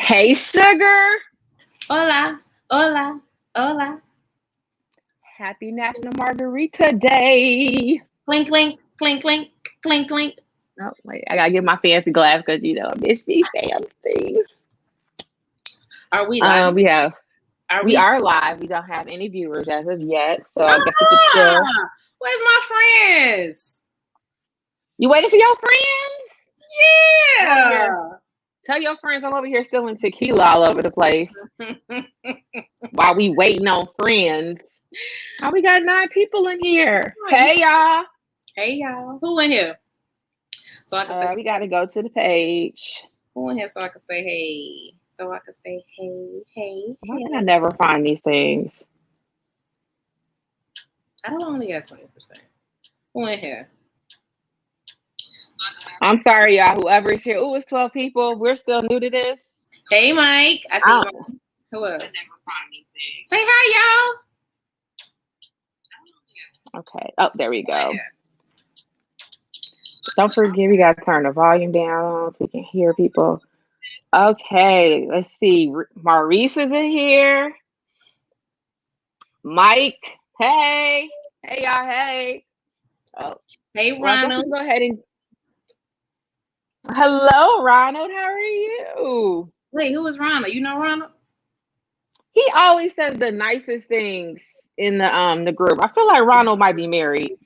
Hey, sugar. Hola, hola, hola. Happy National Margarita Day. Clink, clink, clink, clink, clink, clink. Oh, wait, I gotta get my fancy glass because bitch be fancy. Are we live? We are live. We don't have any viewers as of yet, so I guess we could Ah, still. where's my friends? You waiting for your friends? Yeah. Tell your friends I'm over here spilling tequila all over the place while we waiting on friends. Oh, we got 9 people in here. Hey, y'all. Hey, y'all. Who in here? So I can say We got to go to the page. who in here so I can say hey. So I can say hey. Why can I never find these things? I don't only got 20%. Who in here? I'm sorry, y'all. Whoever is here. Ooh, it's 12 people. We're still new to this. Hey, Mike. I see Mike. Who else? Say hi, y'all. Okay. Oh, there we go. Don't forget, we got to turn the volume down so we can hear people. Okay, let's see. Maurice is in here. Mike, hey. Hey, y'all, hey. Oh. Hey, Ronald. Go ahead and... Hello, Ronald. How are you? Wait, who is Ronald? You know Ronald? He always says the nicest things in the group. I feel like Ronald might be married.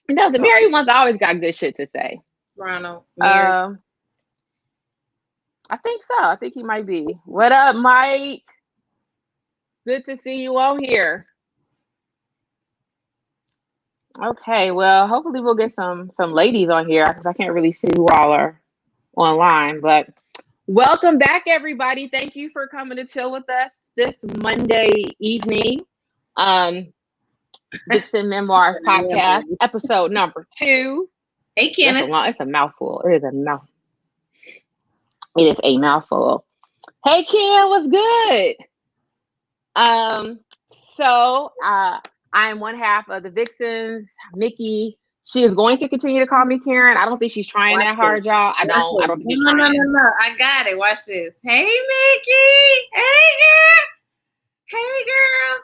No, the married ones always got good shit to say. Ronald, married. I think so. I think he might be. What up, Mike? Good to see you on here. Okay, well, hopefully we'll get some ladies on here because I can't really see who all are online. But welcome back, everybody. Thank you for coming to chill with us this Monday evening. Vixen Memoirs podcast, episode number 2. Hey, Kenneth. It's a mouthful. It is a mouthful. It is a mouthful. Hey, Ken, what's good? So I'm one half of the Vixens. Mickey, she is going to continue to call me Karen. I don't think she's trying that hard, y'all. I don't think she's trying. No. I got it. Watch this. Hey, Mickey. Hey, girl. Hey, girl.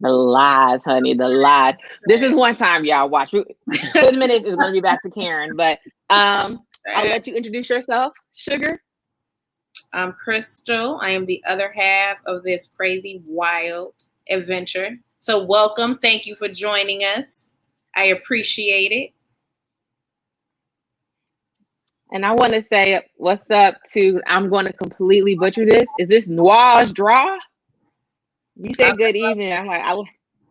The lies, honey. The lies. This is one time, y'all. Watch. 10 minutes is going to be back to Karen, but I'll let you introduce yourself, Sugar. I'm Crystal. I am the other half of this crazy, wild adventure. So welcome. Thank you for joining us. I appreciate it. And I want to say what's up to, I'm going to completely butcher this. Is this Noir's Draw? You said good evening. I'm like,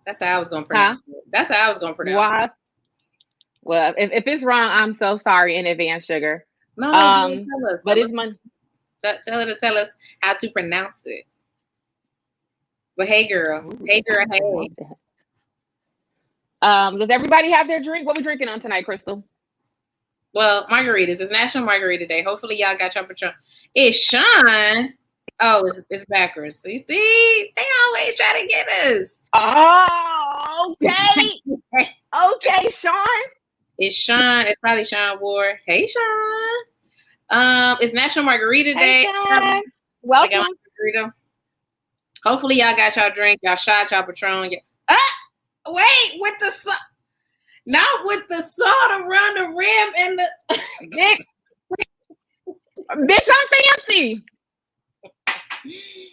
that's how I was going to pronounce it. That's how I was going to pronounce it. Well, if it's wrong, I'm so sorry in advance, Sugar. No, but it's Monday. Tell her to tell us how to pronounce it. But hey, girl. Hey, girl. Hey. Does everybody have their drink? What we drinking on tonight, Crystal? Well, margaritas. It's National Margarita Day. Hopefully, y'all got your Patron. It's Sean. Oh, it's backwards. So you see, they always try to get us. Oh, okay. Okay, Sean. It's Sean. It's probably Sean Ward. Hey, Sean. It's National Margarita Day. Sean. Welcome. Hopefully, y'all got y'all drink, y'all shot, y'all Patron. Wait, with the not with the salt around the rim and the bitch, I'm fancy.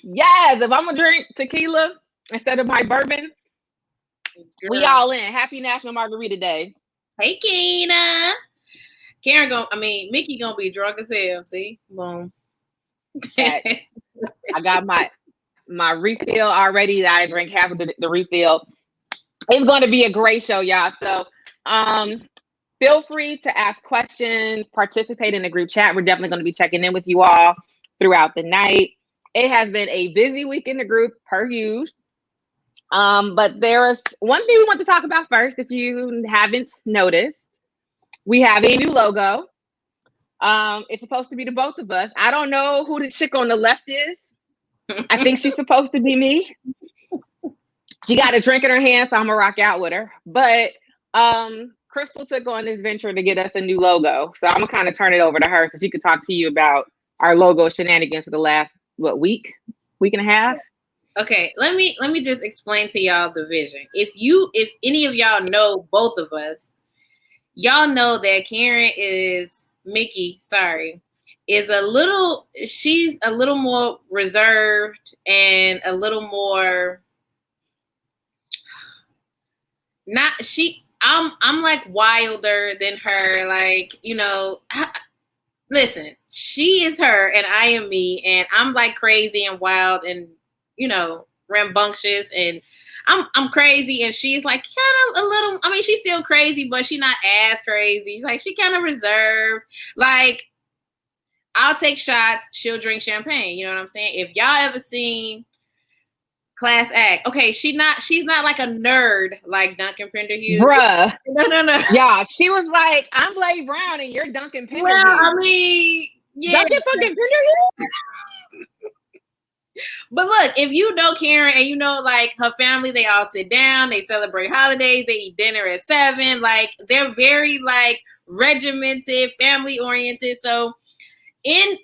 Yes, if I'm gonna drink tequila instead of my bourbon, we all in. Happy National Margarita Day. Hey, Keena. Mickey gonna be drunk as hell. See, boom. I got my refill already. That I drank half of the refill. It's going to be a great show, y'all. So, feel free to ask questions, participate in the group chat. We're definitely going to be checking in with you all throughout the night. It has been a busy week in the group, per usual. But there is one thing we want to talk about first. If you haven't noticed, we have a new logo. It's supposed to be the both of us. I don't know who the chick on the left is. I think she's supposed to be me. She got a drink in her hand, so I'm gonna rock out with her. But Crystal took on this venture to get us a new logo. So I'm gonna kind of turn it over to her so she could talk to you about our logo shenanigans for the last week and a half. Okay, let me just explain to y'all the vision. If any of y'all know both of us, y'all know that Karen is Mickey, she's a little more reserved and a little more I'm like wilder than her, like, listen, she is her and I am me, and I'm like crazy and wild and rambunctious, and I'm crazy, and she's like kind of a little, I mean, she's still crazy, but she's not as crazy. She's like, she kind of reserved. Like, I'll take shots, she'll drink champagne. You know what I'm saying? If y'all ever seen Class Act, okay, she's not like a nerd like Duncan Penderhughes. Bruh. No. Yeah, she was like, I'm Blade Brown and you're Duncan Penderhughes. Well, I mean, yeah. Duncan fucking Penderhughes? But look, if you know Karen and like her family, they all sit down, they celebrate holidays, they eat dinner at 7. Like, they're very like regimented, family oriented. So and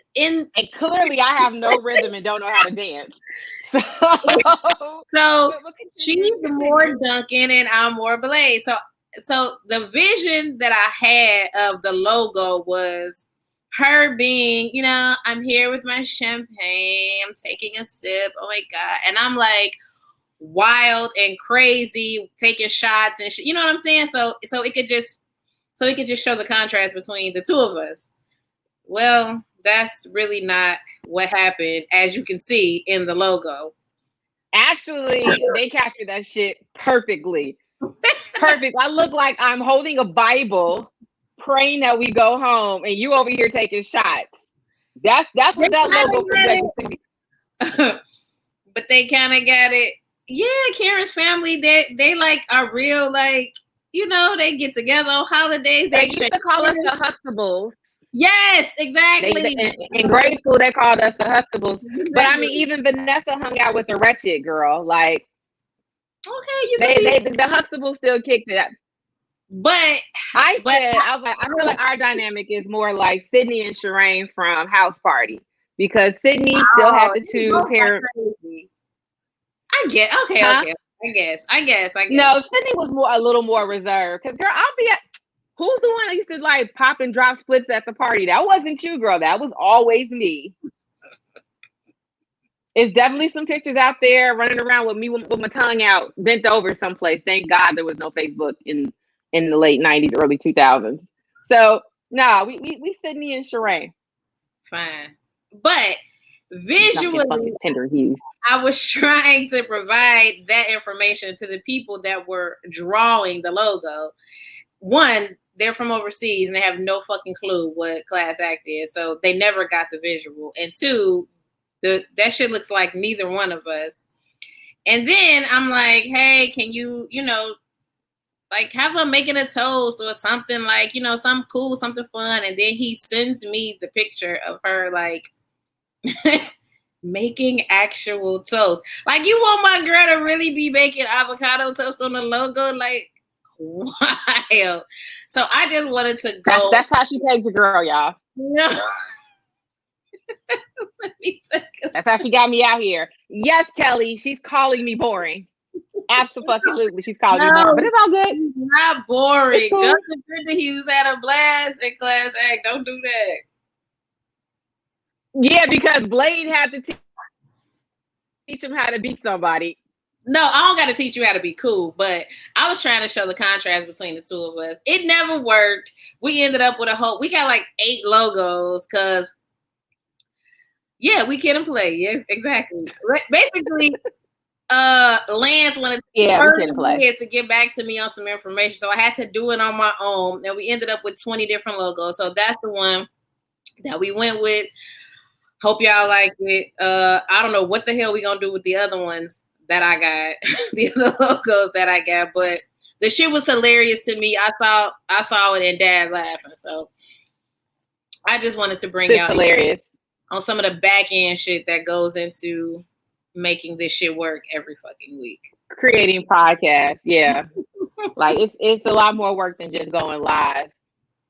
clearly I have no rhythm and don't know how to dance. So she's more Duncan and I'm more Blade. So the vision that I had of the logo was her being, I'm here with my champagne, I'm taking a sip, oh my God. And I'm like wild and crazy, taking shots and shit. You know what I'm saying? So it could just show the contrast between the two of us. Well, that's really not what happened, as you can see in the logo. Actually, they captured that shit perfectly. Perfect. I look like I'm holding a Bible, praying that we go home, and you over here taking shots. That's what that logo projected to me. But they kind of got it. Yeah, Karen's family, they like are real, like, they get together on holidays. They used to call us the Huxtables. Yes, exactly. In grade school, they called us the Huxtables. But I mean, even Vanessa hung out with the Wretched girl. Like, okay, the Huxtables still kicked it up. But I feel like our dynamic is more like Sydney and Shireen from House Party, because Sydney still had the two parents. I get okay. I guess. No, Sydney was a little more reserved. Because girl, who's the one that used to like pop and drop splits at the party? That wasn't you, girl. That was always me. It's definitely some pictures out there running around with me with my tongue out, bent over someplace. Thank God there was no Facebook in the late 90s, early 2000s. So no, we Sydney and Shireen. Fine, but visually, Penderhughes. I was trying to provide that information to the people that were drawing the logo. One, they're from overseas and they have no fucking clue what Class Act is, so they never got the visual. And two, that shit looks like neither one of us. And then I'm like, hey, can you, like have her making a toast or something, like, something cool, something fun. And then he sends me the picture of her like making actual toast. Like, you want my girl to really be making avocado toast on the logo? Like, wild. So I just wanted to go. That's how she pegged your girl, y'all. No. That's how she got me out here. Yes, Kelly, she's calling me boring. Absolutely, she's calling me boring, but it's all good. Not boring. Cool. Duncan Penderhughes had a blast in Class Act. Don't do that. Yeah, because Blade had to teach him how to beat somebody. No, I don't got to teach you how to be cool, but I was trying to show the contrast between the two of us. It never worked. We ended up with we got like 8 logos because, yeah, we can play. Yes, exactly. Basically, Lance wanted to get back to me on some information, so I had to do it on my own, and we ended up with 20 different logos. So that's the one that we went with. Hope y'all like it. I don't know what the hell we gonna do with the other ones that I got, the other logos that I got, but the shit was hilarious to me. I saw it and Dad laughing, so I just wanted to bring out hilarious on some of the back end shit that goes into making this shit work every fucking week. Creating podcasts, yeah. Like it's a lot more work than just going live.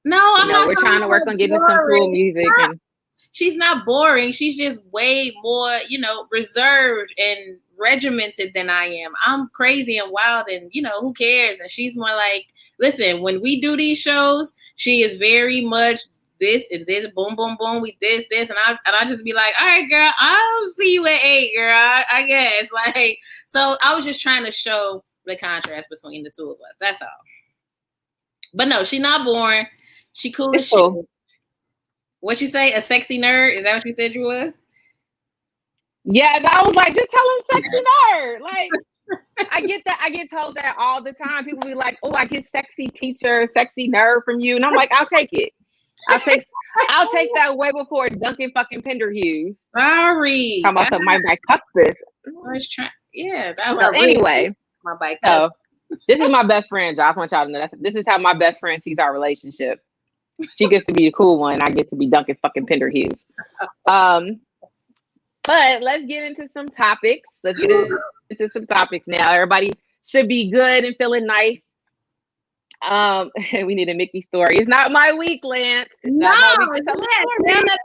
No, I'm not. We're trying to work on getting some cool music. she's not boring. She's just way more, you know, reserved and regimented than I am. I'm crazy and wild and, you know, who cares? And she's more like, listen, when we do these shows, she is very much this and this, boom, boom, boom, we this, and I just be like, all right, girl, I'll see you at 8, girl, I guess. Like, so I was just trying to show the contrast between the two of us. That's all. But no, she's not boring. She cool as shit. What you say? A sexy nerd? Is that what you said you was? Yeah, and I was like, just tell him sexy nerd. Like, I get that. I get told that all the time. People be like, oh, I get sexy teacher, sexy nerd from you. And I'm like, I'll take it. I'll take that way before Duncan fucking Penderhughes. Sorry. Talking about my bicuspid. Yeah, that was so anyway. My bicuspid. So, this is my best friend, Josh. I want y'all to know this is how my best friend sees our relationship. She gets to be a cool one. I get to be Duncan fucking Penderhughes. But let's get into some topics. Let's get into some topics now. Everybody should be good and feeling nice. We need a Mickey story. It's not my week, Lance. It's not my week. Tell the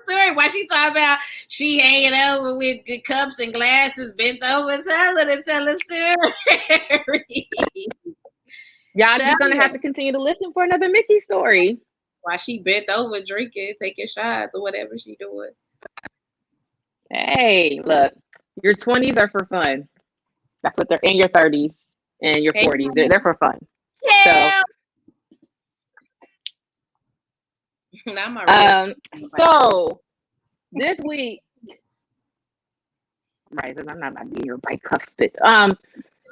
story. Why she talking about she hanging over with good cups and glasses, bent over, tell the story. Y'all just gonna have to continue to listen for another Mickey story. Why she bent over drinking, taking shots, or whatever she doing. Hey, look, your 20s are for fun. That's what they're in your 30s and your 40s. They're for fun. Yeah. So this week, right? Because I'm not about to be here bicuspid.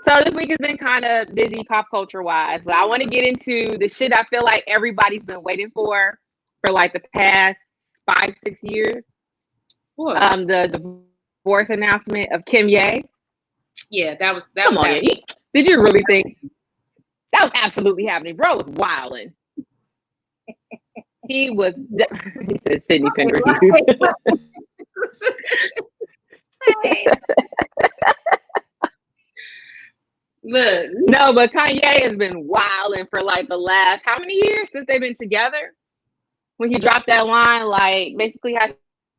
So this week has been kind of busy pop culture wise, but I want to get into the shit I feel like everybody's been waiting for like the past 5-6 years. What? The divorce announcement of Kanye. Yeah, that was Come on, did you really think that was absolutely happening? Bro was wilding. He said Sydney Penderhughes. Look. No, but Kanye has been wilding for like the last how many years since they've been together? When he dropped that line, like basically how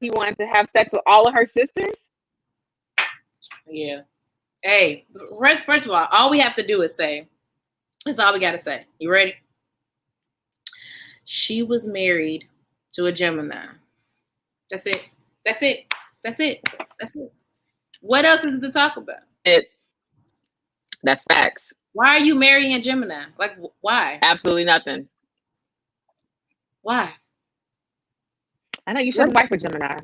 he wanted to have sex with all of her sisters. Yeah. Hey, first of all we have to do is say, that's all we got to say. You ready? She was married to a Gemini. That's it. What else is it to talk about? That's facts. Why are you marrying a Gemini? Like, why? Absolutely nothing. Why? I know you shouldn't wife a Gemini.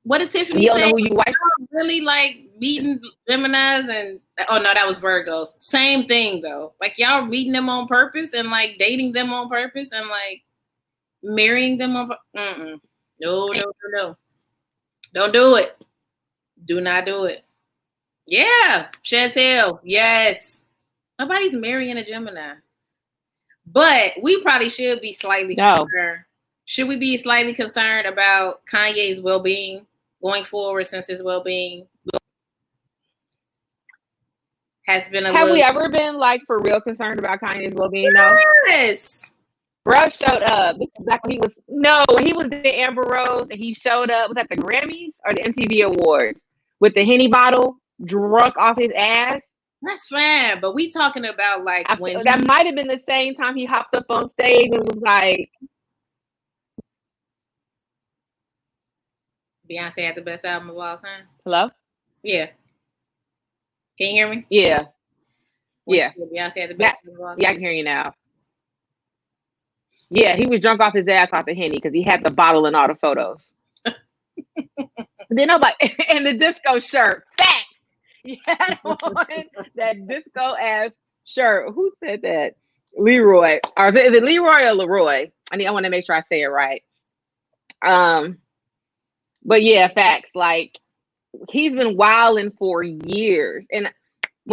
What did Tiffany say? You don't know who you wife? Really like meeting Geminis and oh no, that was Virgos. Same thing though. Like y'all meeting them on purpose and like dating them on purpose and like marrying them on. No. Don't do it. Do not do it. Yeah, Chantel. Yes. Nobody's marrying a Gemini. But we probably should be slightly concerned. Should we be slightly concerned about Kanye's well-being going forward since his well-being has been Have we ever been like for real concerned about Kanye's well-being? Yes. Bro showed up. This is exactly when he was the Amber Rose and he showed up. Was that the Grammys or the MTV Awards with the Henny bottle drunk off his ass? That's fine, but we talking about like when that might have been the same time he hopped up on stage and was like, Beyonce had the best album of all time. Hello? Yeah. Can you hear me? Yeah. Yeah. Beyonce had the best album of all time. Yeah, I can hear you now. Yeah, he was drunk off his ass off the Henny because he had the bottle in all the photos. Then nobody and the disco shirt. Fact. He had on that disco ass shirt. Who said that? Leroy. Or is it Leroy or Leroy? I want to make sure I say it right. But yeah, facts. Like he's been wilding for years, and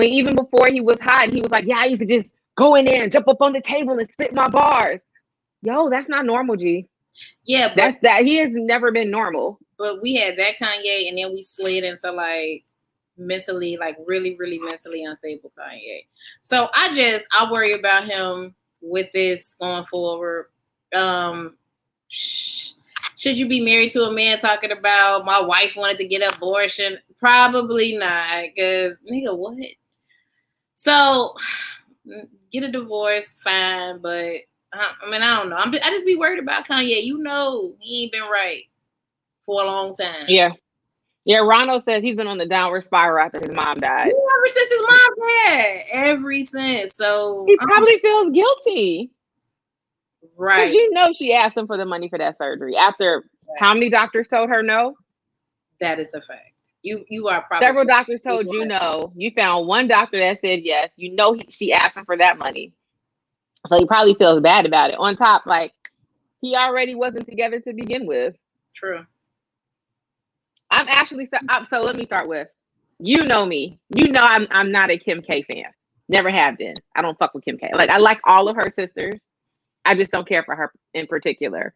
even before he was hot, he was like, "Yeah, I used to just go in there and jump up on the table and spit my bars." Yo, that's not normal, G. Yeah, but that he has never been normal. But we had that Kanye, and then we slid into like mentally, like really, really mentally unstable Kanye. So I worry about him with this going forward. Should you be married to a man talking about my wife wanted to get an abortion? Probably not, because nigga, what? So get a divorce, fine, but I mean, I don't know. I just be worried about Kanye. You know, he ain't been right for a long time. Yeah. Yeah, Ronald says he's been on the downward spiral after his mom died. Ever since his mom died. Ever since. So he probably feels guilty. Right. Because you know she asked him for the money for that surgery. After how many doctors told her no? That is a fact. You are probably several doctors told you no. You found one doctor that said yes. You know she asked him for that money. So he probably feels bad about it. On top, like, he already wasn't together to begin with. True. I'm actually so let me start with, you know me. You know I'm not a Kim K fan. Never have been. I don't fuck with Kim K. Like, I like all of her sisters. I just don't care for her in particular.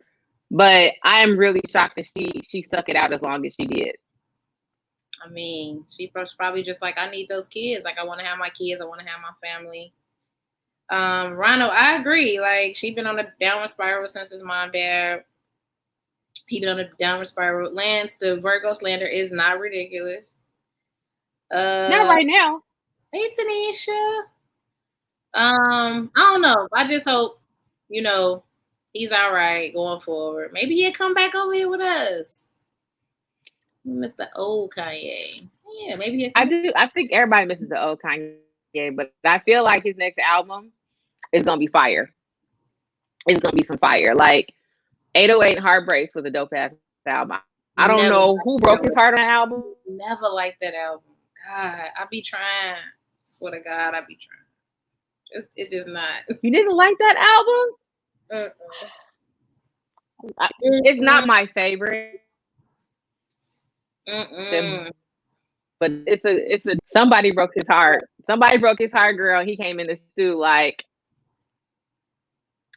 But I am really shocked that she stuck it out as long as she did. I mean, she was probably just like, I need those kids. Like, I want to have my kids. I want to have my family. Ronald, I agree. Like, she been on a downward spiral since his mom died. He been on a downward spiral. Lance, the Virgo slander, is not ridiculous. Not right now. Hey, Tanisha. I don't know. I just hope, you know, he's all right going forward. Maybe he'll come back over here with us. Miss the old Kanye. Yeah, maybe I do. I think everybody misses the old Kanye, but I feel like his next album is gonna be fire. It's gonna be some fire. Like 808 Heartbreaks was a dope ass album. I don't know who broke his heart on that album. Never liked that album. God, I be trying. Swear to God, I be trying. It's just not. You didn't like that album? It's not my favorite. But it's a somebody broke his heart. Somebody broke his heart, girl. He came in the stew like,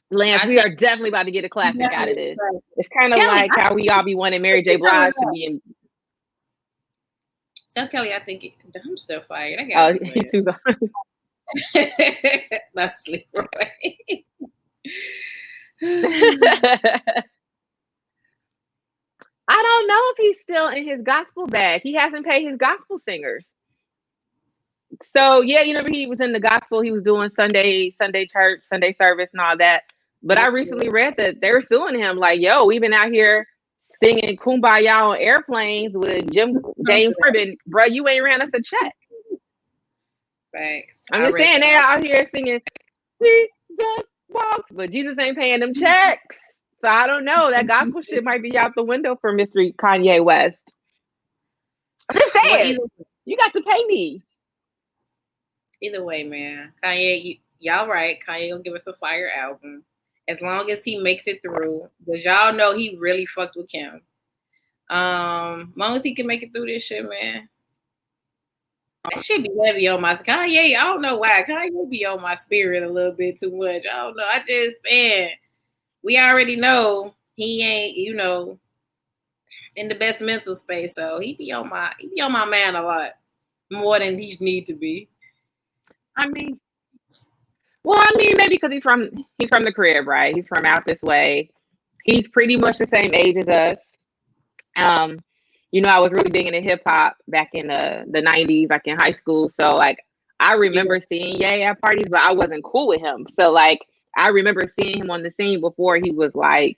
Lance, we are definitely about to get a classic out of this. It's kind of like how we all be wanting Mary J. Blige to be in. Tell Kelly, I think I'm still fired. He too. Not sleep right. I don't know if he's still in his gospel bag. He hasn't paid his gospel singers. So yeah, you know, he was in the gospel. He was doing Sunday church, Sunday service, and all that. But I recently read that they were suing him. Like, yo, we've been out here singing "Kumbaya" on airplanes with James Corbin. Bro, you ain't ran us a check. Thanks. I'm just saying they're out here singing Jesus walks, but Jesus ain't paying them checks. So I don't know. That gospel shit might be out the window for Mr. Kanye West. I'm just saying, you got to pay me. Either way, man. Kanye, y'all right. Kanye gonna give us a fire album. As long as he makes it through. Because y'all know he really fucked with Kim. As long as he can make it through this shit, man. That shit be heavy on my Kanye. I don't know why. Kanye be on my spirit a little bit too much. I don't know. I just, man. We already know he ain't, you know, in the best mental space. So he be on my man a lot more than he need to be. I mean, maybe because he's from the crib, right? He's from out this way. He's pretty much the same age as us. You know, I was really big into hip hop back in the 90s, like in high school. So like, I remember seeing Ye at parties, but I wasn't cool with him. So like, I remember seeing him on the scene before he was like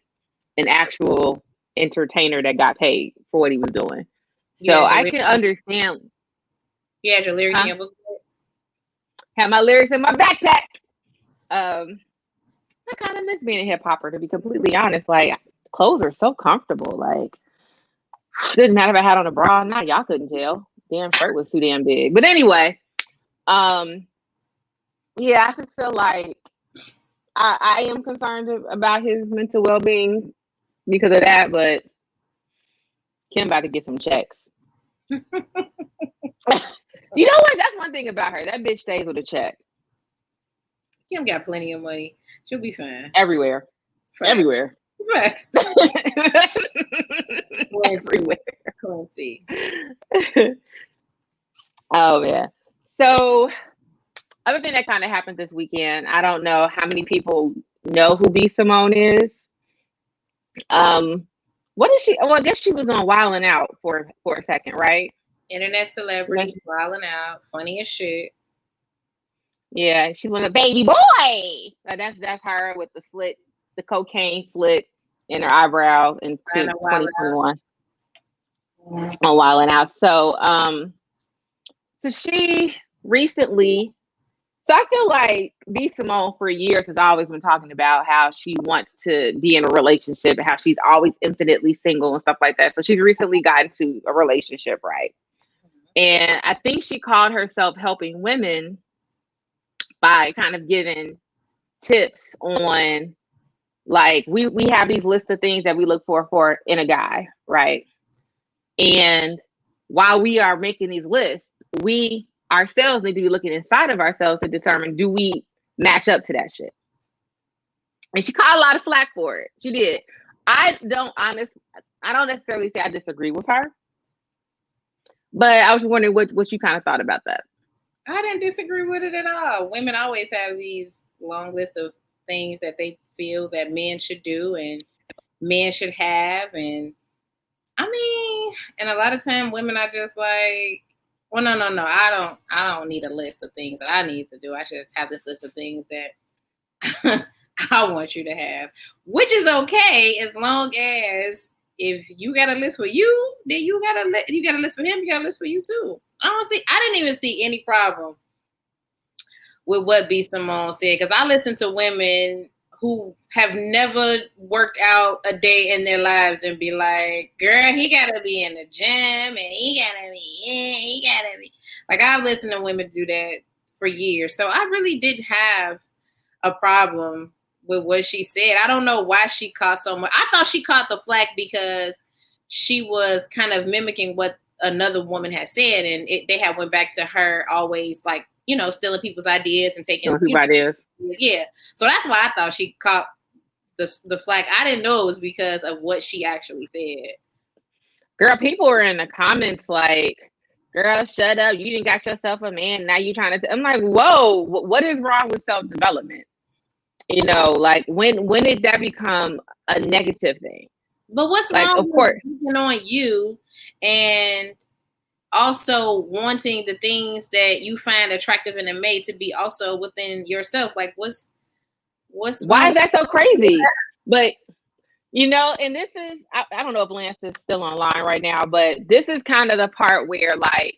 an actual entertainer that got paid for what he was doing. So I can understand. You had your lyrics in your book? Had my lyrics in my backpack. I kind of miss being a hip hopper, to be completely honest. Like, clothes are so comfortable. Like, didn't matter if I had on a bra or not. Y'all couldn't tell. Damn shirt was too damn big. But anyway, yeah, I just feel like I am concerned about his mental well-being because of that, but Kim about to get some checks. You know what? That's one thing about her. That bitch stays with a check. Kim got plenty of money. She'll be fine. Everywhere. Fact. Everywhere. Facts. Everywhere. Currency. Oh, yeah. So, other thing that kind of happened this weekend, I don't know how many people know who B. Simone is. What is she? Well, I guess she was on Wildin' Out for a second, right? Internet celebrity, wilding out, funny as shit. Yeah, she was a baby boy. That's her with the slit, the cocaine slit in her eyebrows in 2021 on Wildin' Out. So she recently. So I feel like B. Simone for years has always been talking about how she wants to be in a relationship and how she's always infinitely single and stuff like that. So she's recently gotten to a relationship, right? And I think she called herself helping women by kind of giving tips on, like, we have these lists of things that we look for in a guy, right? And while we are making these lists, we ourselves need to be looking inside of ourselves to determine, do we match up to that shit? And she caught a lot of flack for it. She did. I don't necessarily say I disagree with her, but I was wondering what you kind of thought about that. I didn't disagree with it at all. Women always have these long list of things that they feel that men should do and men should have. And I mean, and a lot of time women are just like, well, no. I don't need a list of things that I need to do. I should just have this list of things that I want you to have, which is okay as long as if you got a list for you, then you got a list for him. You got a list for you too. I didn't even see any problem with what B. Simone said, because I listen to women who have never worked out a day in their lives and be like, girl, he gotta be in the gym and he gotta be like, I've listened to women do that for years. So I really didn't have a problem with what she said. I don't know why she caught so much. I thought she caught the flack because she was kind of mimicking what another woman had said, and they had went back to her always, like, you know, stealing people's ideas and taking people's ideas. Yeah. So that's why I thought she caught the flack. I didn't know it was because of what she actually said. Girl, people were in the comments like, girl, shut up. You didn't got yourself a man. Now you trying to. I'm like, whoa, what is wrong with self-development? You know, like when did that become a negative thing? But what's wrong with working on you and also wanting the things that you find attractive in a mate to be also within yourself? Like, what's why is that so crazy? But you know, and this is, I don't know if Lance is still online right now, but this is kind of the part where, like,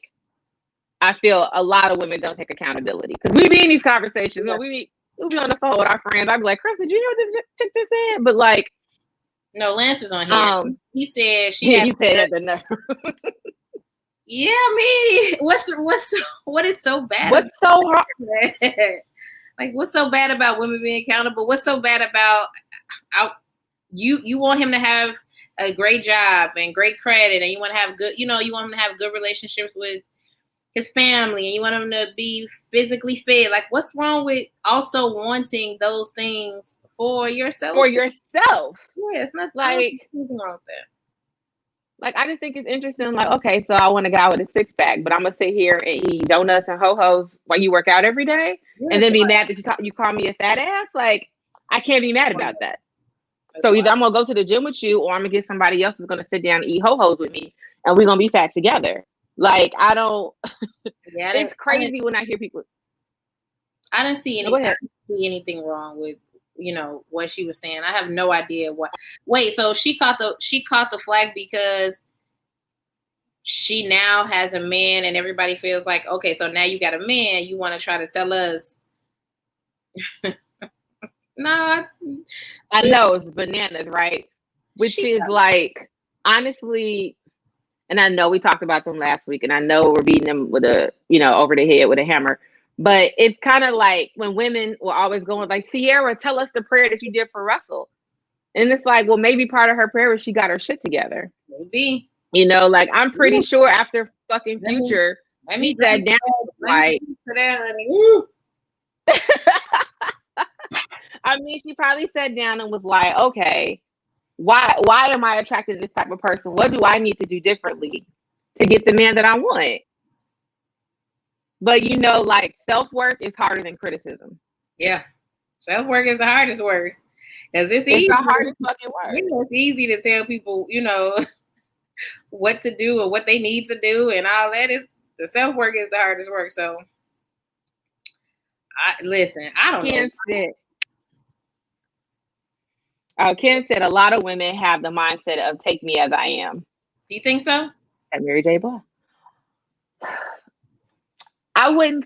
I feel a lot of women don't take accountability, because we be in these conversations. You know, we'll be on the phone with our friends. I'd be like, Chris, did you hear what this chick just said? But like, no, Lance is on here. He said he said that. Yeah, I mean, what is so bad? What's so hard? Like, what's so bad about women being accountable? What's so bad about you want him to have a great job and great credit, and you want to have good, you want him to have good relationships with his family, and you want him to be physically fit. Like, what's wrong with also wanting those things for yourself? For yourself. Yeah, it's not like nothing wrong with that. Like, I just think it's interesting. Like, okay, so I want a guy with a six pack, but I'm gonna sit here and eat donuts and ho-hos while you work out every day, and then be mad that you call me a fat ass. Like, I can't be mad about that. So either I'm gonna go to the gym with you, or I'm gonna get somebody else who's gonna sit down and eat ho-hos with me, and we're gonna be fat together. Like, I don't. Yeah, it's crazy when I hear people. I didn't see anything wrong with what she was saying. I have no idea what. Wait, so she caught the flag because she now has a man, and everybody feels like, okay, so now you got a man. You want to try to tell us? No, I know it's bananas, right? Which is like, honestly, and I know we talked about them last week, and I know we're beating them with a, over the head with a hammer. But it's kind of like when women were always going like, Sierra, tell us the prayer that you did for Russell. And it's like, well, maybe part of her prayer was she got her shit together. Maybe. Like, I'm pretty sure after fucking Future, she sat down like, I mean, she probably sat down and was like, okay, why am I attracted to this type of person? What do I need to do differently to get the man that I want? But like, self-work is harder than criticism. Yeah. Self-work is the hardest work. Because it's It's easy. the hardest fucking work. It's easy to tell people, what to do and what they need to do and all that. Is the self work is the hardest work. So, I don't know. Ken said a lot of women have the mindset of take me as I am. Do you think so? At Mary J. Blige. I wouldn't.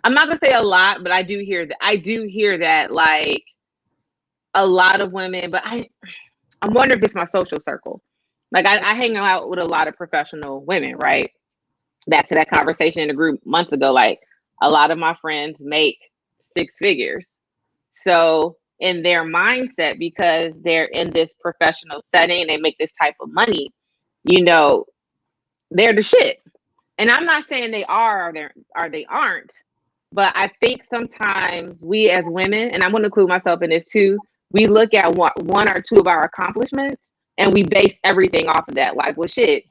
I'm not gonna say a lot, but I do hear that. I do hear that, like a lot of women. But I'm wondering if it's my social circle. Like I hang out with a lot of professional women, right? Back to that conversation in the group months ago. Like a lot of my friends make 6 figures. So in their mindset, because they're in this professional setting and they make this type of money, they're the shit. And I'm not saying they are or they aren't, but I think sometimes we as women, and I'm going to include myself in this too, we look at one or two of our accomplishments and we base everything off of that. Like, well, shit,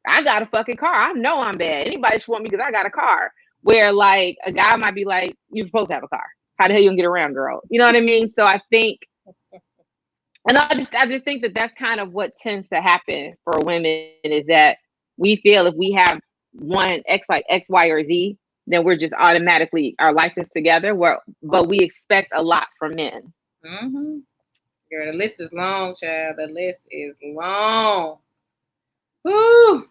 I got a fucking car. I know I'm bad. Anybody should want me because I got a car. Where like a guy might be like, you're supposed to have a car. How the hell you gonna get around, girl? You know what I mean? So I think, and I just think that that's kind of what tends to happen for women is that we feel if we have one X, like X, Y, or Z, then we're just automatically, our life is together. But we expect a lot from men. Mm-hmm. Girl, the list is long, child. The list is long. Woo!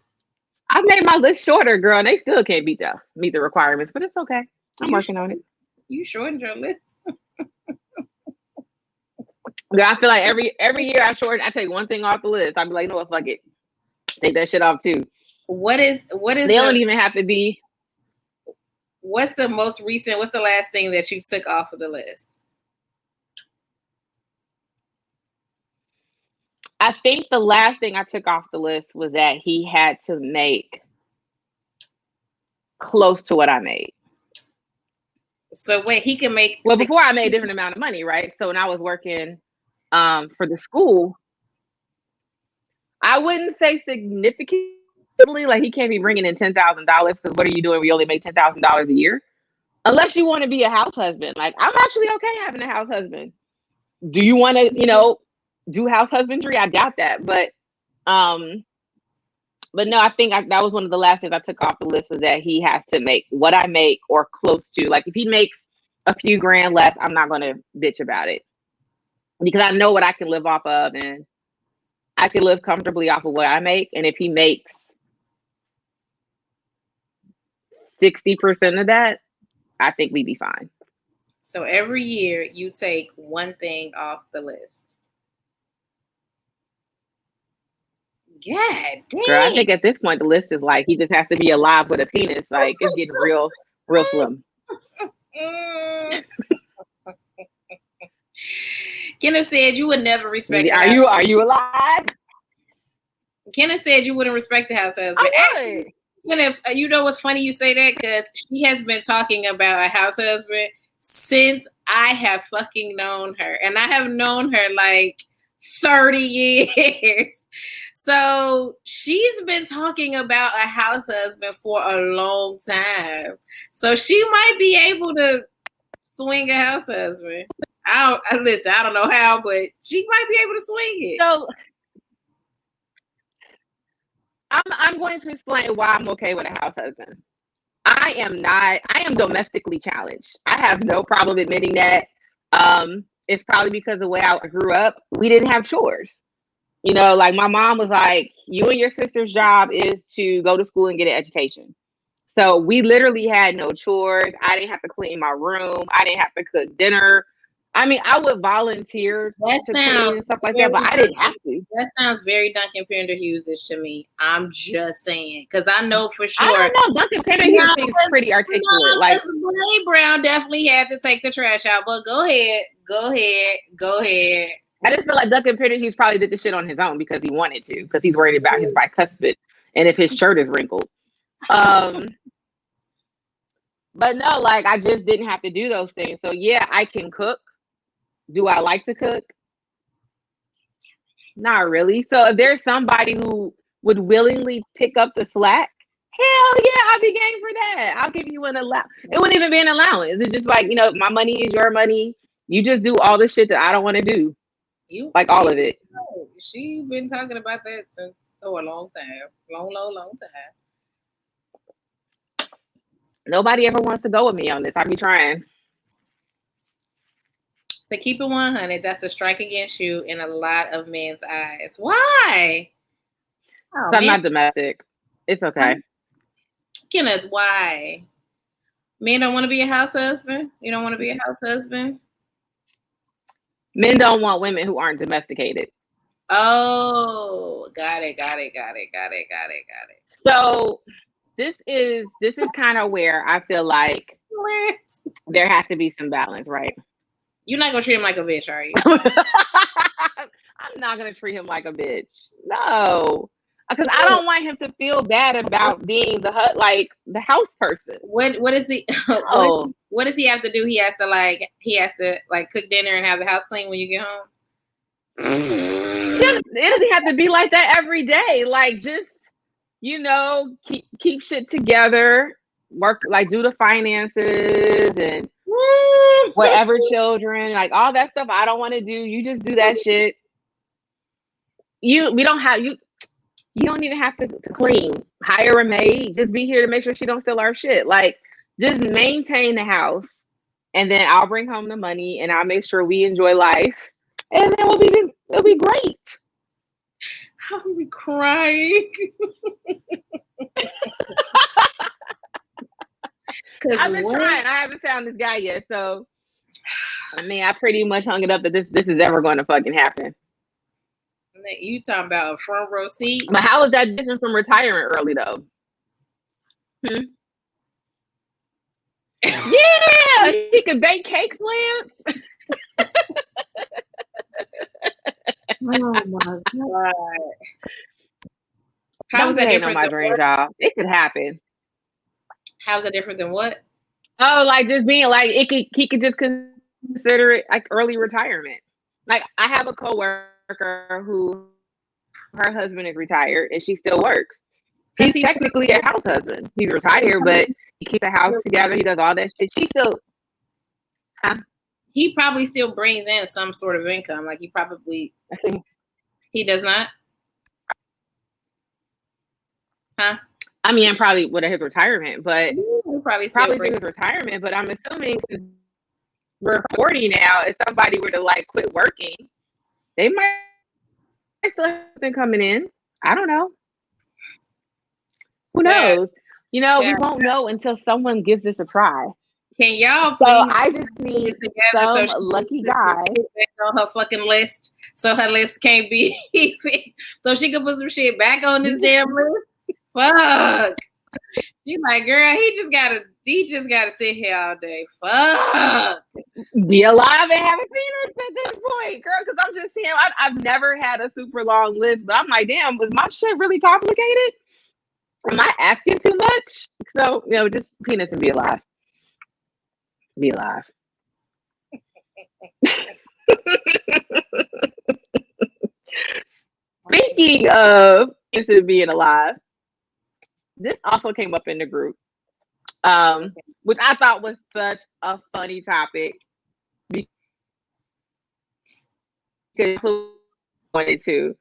I've made my list shorter, girl, and they still can't meet the requirements, but it's okay. I'm working on it. You shortened your list. Girl, I feel like every year I take one thing off the list. I'd be like, no, fuck it. Take that shit off too. What is they don't even have to be. What's the most recent, what's the last thing that you took off of the list? I think the last thing I took off the list was that he had to make close to what I made. So wait, he can make. Well, before I made a different amount of money, right? So when I was working for the school, I wouldn't say significantly. Like he can't be bringing in $10,000 because what are you doing? We only make $10,000 a year, unless you want to be a house husband. Like I'm actually okay having a house husband. Do you want to, do house husbandry? I doubt that, but no, I think that was one of the last things I took off the list was that he has to make what I make or close to. Like if he makes a few grand less, I'm not going to bitch about it because I know what I can live off of and I can live comfortably off of what I make. And if he makes 60% of that, I think we'd be fine. So every year you take one thing off the list. God damn. Girl, I think at this point the list is like he just has to be alive with a penis. Like it's getting real slim. Kenneth said you would never respect. Are you alive? Kenneth said you wouldn't respect the house husband. Actually, Kenneth, you know what's funny you say that because she has been talking about a house husband since I have fucking known her, and I have known her like 30 years. So she's been talking about a house husband for a long time. So she might be able to swing a house husband. I don't know how, but she might be able to swing it. So I'm going to explain why I'm okay with a house husband. I am domestically challenged. I have no problem admitting that. It's probably because of the way I grew up. We didn't have chores. Like my mom was like, you and your sister's job is to go to school and get an education. So we literally had no chores. I didn't have to clean my room. I didn't have to cook dinner. I mean, I would volunteer to clean and stuff like that, but I didn't have to. That sounds very Duncan Pender Hughes-ish to me. I'm just saying, because I know for sure. I don't know. Duncan Pender Hughes seems pretty articulate. Like Brene Brown definitely had to take the trash out, but go ahead. I just feel like Duncan Pender Hughes probably did the shit on his own because he wanted to, because he's worried about his bicuspid and if his shirt is wrinkled. But no, like I just didn't have to do those things. So yeah, I can cook. Do I like to cook? Not really. So if there's somebody who would willingly pick up the slack, hell yeah, I'd be game for that. I'll give you an allowance. It wouldn't even be an allowance. It's just like, my money is your money. You just do all the shit that I don't want to do. Like all of it. She been talking about that since a long time. Long time. Nobody ever wants to go with me on this. I be trying. To keep it 100, that's a strike against you in a lot of men's eyes. Why? Oh, I'm not domestic. It's okay. Kenneth, why? Men don't want to be a house husband? You don't want to be a house husband? Men don't want women who aren't domesticated. Oh, got it. So this is kind of where I feel like there has to be some balance, right? You're not gonna treat him like a bitch, are you? I'm not gonna treat him like a bitch. No, because I don't want him to feel bad about being the house person. What does he have to do? He has to cook dinner and have the house clean when you get home. It doesn't have to be like that every day. Like, just keep shit together, work, like do the finances and whatever, children, like all that stuff I don't want to do. You just do that shit. You don't even have to clean. Hire a maid. Just be here to make sure she don't steal our shit. Like, just maintain the house, and then I'll bring home the money, and I'll make sure we enjoy life, and then it'll be great. I'll be crying. I've been trying. I haven't found this guy yet, so I mean, I pretty much hung it up that this is ever going to fucking happen. You talking about a front row seat? But how is that different from retiring early, though? Yeah, he could bake cakes, Lance. Oh my god! How is that different than my dream job? It could happen. How is that different than what? Oh, like just being like he could just consider it like early retirement. Like, I have a coworker who her husband is retired and she still works. He's technically a house husband. He's retired, but he keeps the house together. He does all that shit. She still. He probably still brings in some sort of income. Like he does not. Huh? I mean, probably with his retirement, but probably through his retirement. But I'm assuming we're 40 now. If somebody were to like quit working, they might still have something coming in. I don't know. Who knows? We won't know until someone gives this a try. Can y'all please? So I just need some lucky guy on her fucking list, so her list can't be so she can put some shit back on this damn list. Fuck. She's like, girl, he just gotta sit here all day. Fuck. Be alive and have a penis at this point, girl. Because I'm just saying, I've never had a super long list, but I'm like, damn, was my shit really complicated? Am I asking too much? So, just penis and be alive. Be alive. Speaking of penis and being alive, this also came up in the group, which I thought was such a funny topic. Because wanted to.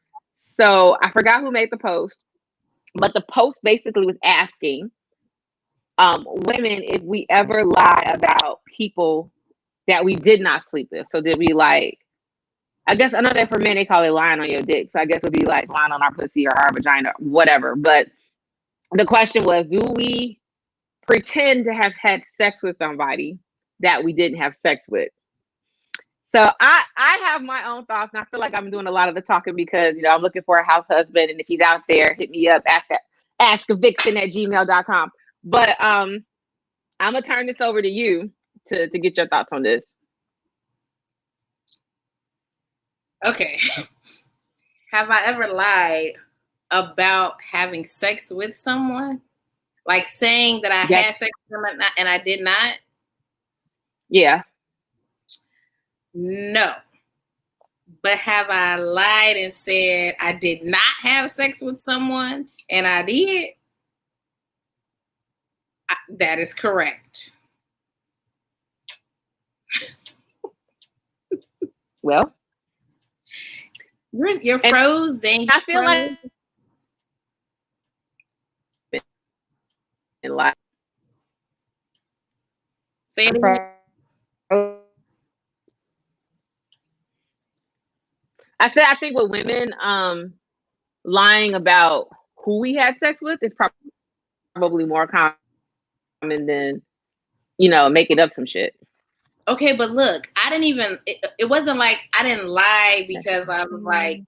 So I forgot who made the post, but the post basically was asking women if we ever lie about people that we did not sleep with. So did we I guess I know that for men they call it lying on your dick. So I guess it would be like lying on our pussy or our vagina, whatever. But the question was, do we pretend to have had sex with somebody that we didn't have sex with? So I have my own thoughts, and I feel like I'm doing a lot of the talking because I'm looking for a house husband, and if he's out there, hit me up, ask Vixen at gmail.com. But I'm gonna turn this over to you to get your thoughts on this. Okay. Have I ever lied about having sex with someone? Like saying that I had sex with them and I did not? Yeah. No. But have I lied and said I did not have sex with someone and I did? That is correct. Well, You're frozen. I feel like in life. Say it again. I think with women, lying about who we had sex with is probably more common than, making up some shit. Okay, but look, I didn't even. It wasn't like I didn't lie because I was like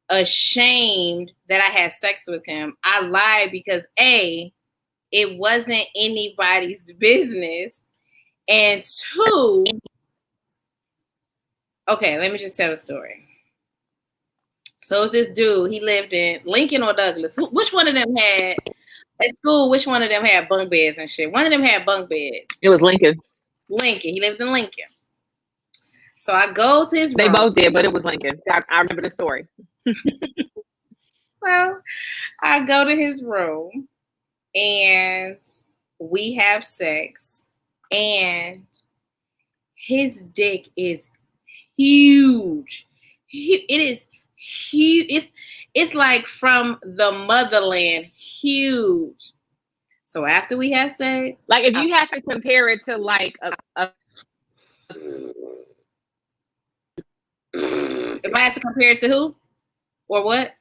ashamed that I had sex with him. I lied because it wasn't anybody's business, and two, okay, let me just tell the story. So it's this dude. He lived in Lincoln or Douglas. Which one of them had at school? Which one of them had bunk beds and shit? One of them had bunk beds. It was Lincoln. Lincoln. He lived in Lincoln. So I go to his room. They both did, but it was Lincoln. I remember the story. So I go to his room and we have sex, and his dick is huge. It is huge. It's like from the motherland, huge. So after we have sex, like if you have to compare it to like if I have to compare it to who or what?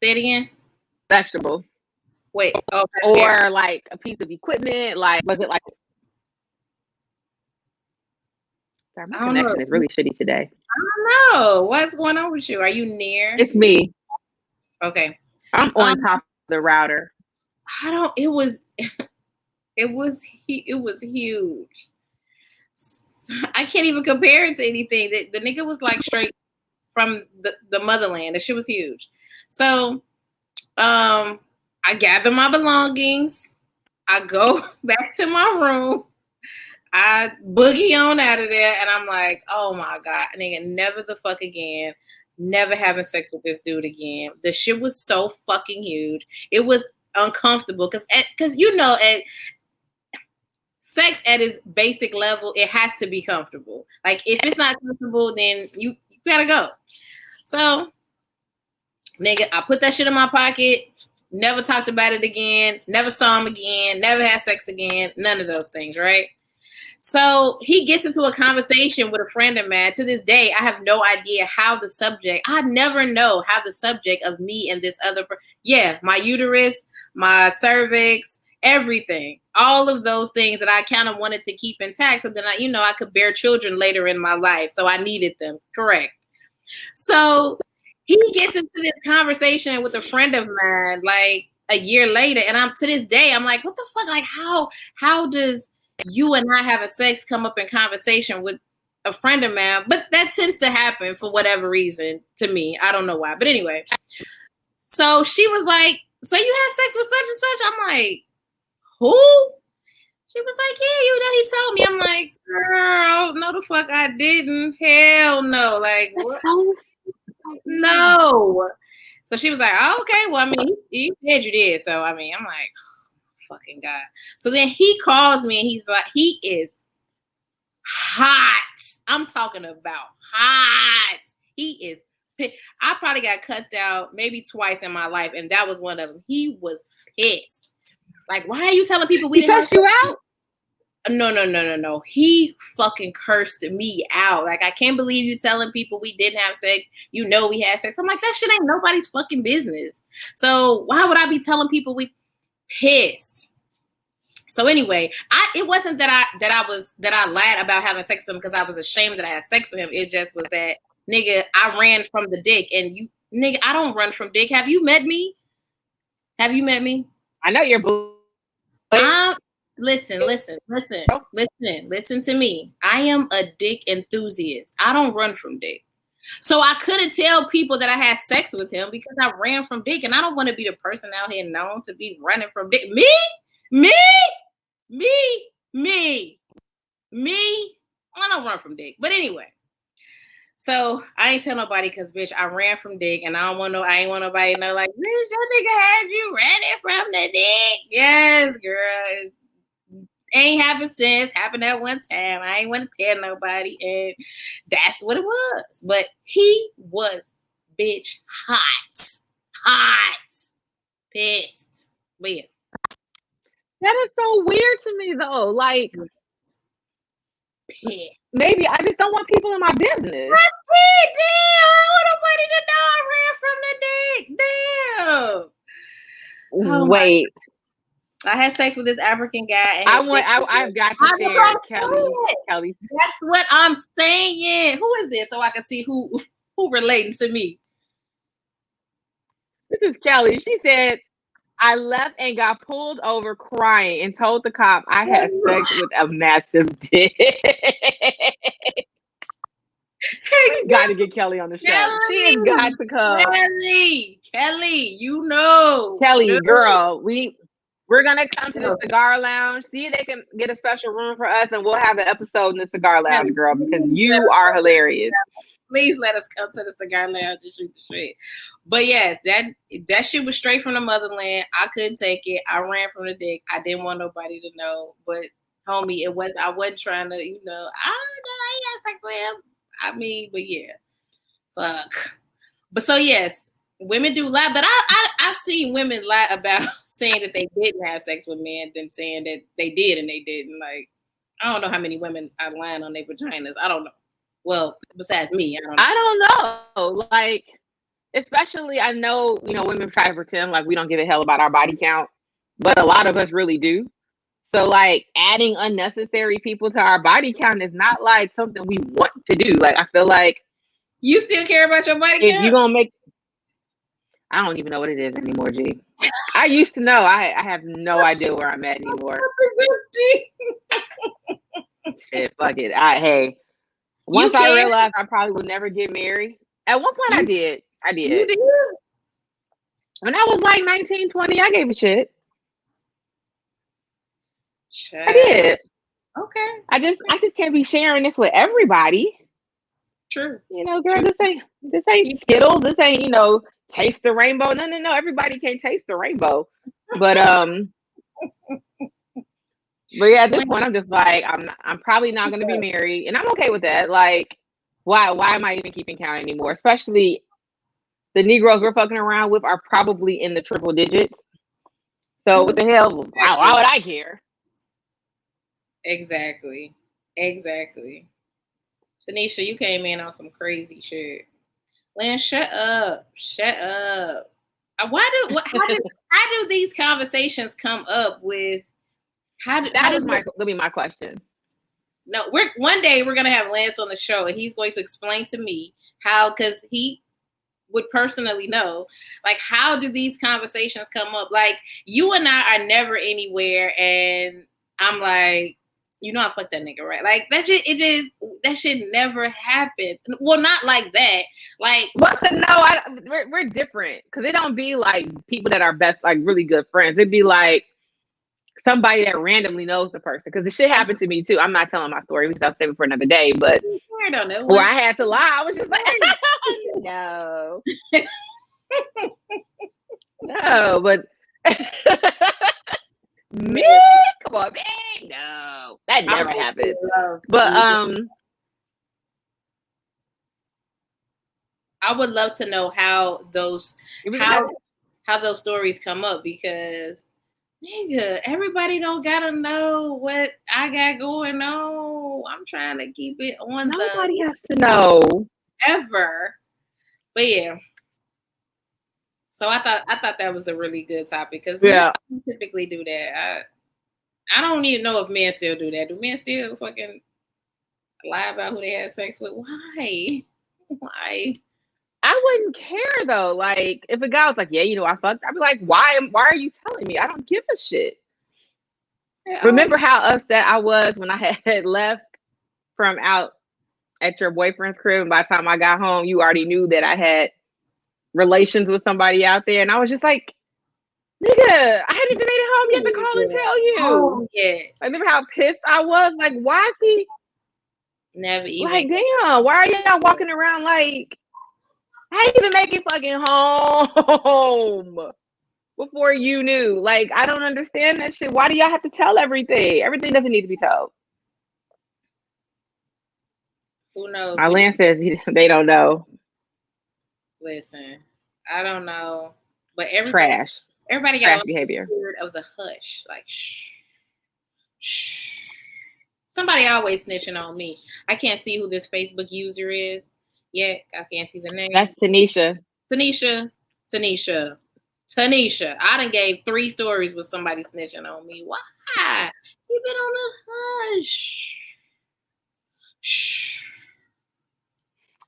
Say it again. Vegetable. Wait. Oh, or like a piece of equipment. Like, was it like? Sorry, my connection is really shitty today. I don't know. What's going on with you? Are you near? It's me. Okay. I'm on top of the router. It was huge. I can't even compare it to anything. The nigga was like straight from the motherland. The shit was huge. So, I gather my belongings. I go back to my room. I boogie on out of there, and I'm like, oh my God, nigga, never the fuck again. Never having sex with this dude again. The shit was so fucking huge. It was uncomfortable because sex at its basic level, it has to be comfortable. Like if it's not comfortable, then you gotta go. So, nigga, I put that shit in my pocket. Never talked about it again. Never saw him again. Never had sex again. None of those things, right? So he gets into a conversation with a friend of mine. To this day, I have no idea how the subject, I never know how the subject of me and this other, my uterus, my cervix, everything, all of those things that I kind of wanted to keep intact. So then I could bear children later in my life. So I needed them. Correct. So he gets into this conversation with a friend of mine, like a year later. And to this day, I'm like, what the fuck? Like how does you and I having sex come up in conversation with a friend of mine? But that tends to happen for whatever reason to me. I don't know why. But anyway, so she was like, so you had sex with such and such? I'm like, who? She was like, yeah, he told me. I'm like, girl, no the fuck I didn't. Hell no. Like, what? No. So she was like, oh, okay, well, I mean, he said you did. So, I mean, I'm like, fucking God. So then he calls me and he's like, he is hot. I'm talking about hot. He is pissed. I probably got cussed out maybe twice in my life, and that was one of them. He was pissed. Like, why are you telling people we didn't cuss you out? No. He fucking cursed me out. Like, I can't believe you telling people we didn't have sex. You know we had sex. I'm like, that shit ain't nobody's fucking business. So why would I be telling people we pissed? So anyway, it wasn't that I lied about having sex with him because I was ashamed that I had sex with him. It just was that, nigga, I ran from the dick, and you, nigga, I don't run from dick. Have you met me? I know you're blue. Listen to me. I am a dick enthusiast. I don't run from dick. So I couldn't tell people that I had sex with him because I ran from dick, and I don't want to be the person out here known to be running from dick. Me. I don't run from dick. But anyway, so I ain't tell nobody because, bitch, I ran from dick, and I ain't want nobody to know, like, bitch, that nigga had you running from the dick. Yes, girl. Ain't happened since. Happened that one time. I ain't want to tell nobody, and that's what it was. But he was bitch hot, pissed. But yeah. That is so weird to me though. Like, pissed. Maybe I just don't want people in my business. That's it. Damn, I want nobody to know I ran from the dick. Damn. Oh, wait. I had sex with this African guy. And I've got to share Kelly. That's what I'm saying. Who is this? So I can see who relating to me. This is Kelly. She said, I left and got pulled over crying and told the cop I had sex with a massive dick. We got to get Kelly on the show. She has got to come. Kelly, you know. Kelly, girl, we're gonna come to the cigar lounge. See if they can get a special room for us, and we'll have an episode in the cigar lounge, girl, because you are hilarious. Please let us come to the cigar lounge and shoot the shit. But yes, that shit was straight from the motherland. I couldn't take it. I ran from the dick. I didn't want nobody to know. But homie, I wasn't trying to, I don't know, I had sex with him. I mean, but yeah. Fuck. But so yes, women do lie, but I've seen women lie about saying that they didn't have sex with men than saying that they did and they didn't. Like, I don't know how many women are lying on their vaginas. I don't know. Well, besides me, I don't know. Like, especially, I know, women try to pretend like we don't give a hell about our body count, but a lot of us really do. So, like, adding unnecessary people to our body count is not, like, something we want to do. Like, I feel like... You still care about your body count? If you're going to make... I don't even know what it is anymore, G. I used to know. I have no idea where I'm at anymore. Shit, fuck it. Hey... Once I realized I probably would never get married. At one point, I did. You did? When I was like 19, 20, I gave a shit. I did. Okay. I just can't be sharing this with everybody. True. Girl, this ain't Skittles. This ain't, taste the rainbow. No. Everybody can't taste the rainbow. But But yeah, at this point, I'm just like, I'm probably not going to be married, and I'm okay with that. Like, why am I even keeping count anymore? Especially the Negroes we're fucking around with are probably in the triple digits. So what the hell? Why would I care? Exactly. Tanisha, you came in on some crazy shit. Lynn, shut up. How do these conversations come up with? That'll be my question. No, one day we're gonna have Lance on the show, and he's going to explain to me how, because he would personally know, like, how do these conversations come up? Like, you and I are never anywhere, and I'm like, I fucked that nigga, right? Like, that shit never happens. Well, not like that. Like, we're different, because it don't be like people that are best, like really good friends. It'd be like somebody that randomly knows the person, because the shit happened to me too. I'm not telling my story because I'll save it for another day. But I don't know where I had to lie, I was just like, no, but me, come on, me, no, that never happened. But I would love to know how those stories come up, because nigga, everybody don't gotta know what I got going on. I'm trying to keep it on. Nobody has to know ever. But yeah. So I thought that was a really good topic, because we typically do that. I don't even know if men still do that. Do men still fucking lie about who they had sex with? Why? I wouldn't care though. Like, if a guy was like, yeah, I fucked, I'd be like, why are you telling me? I don't give a shit. Remember how upset I was when I had left from out at your boyfriend's crib, and by the time I got home, you already knew that I had relations with somebody out there, and I was just like, nigga, I hadn't even made it home yet to call and tell you. Oh, yeah. I remember how pissed I was. Like, why is he never even like, damn, why are y'all walking around like I ain't even make it fucking home? before you knew. Like, I don't understand that shit. Why do y'all have to tell everything? Everything doesn't need to be told. Who knows? My Lance says they don't know. Listen, I don't know, but Trash everybody got behavior. Weird of the hush, like shh, shh. Somebody always snitching on me. I can't see who this Facebook user is yet. I can't see the name. That's Tanisha. Tanisha. I done gave 3 stories with somebody snitching on me. Why? You been on the hush. Shh.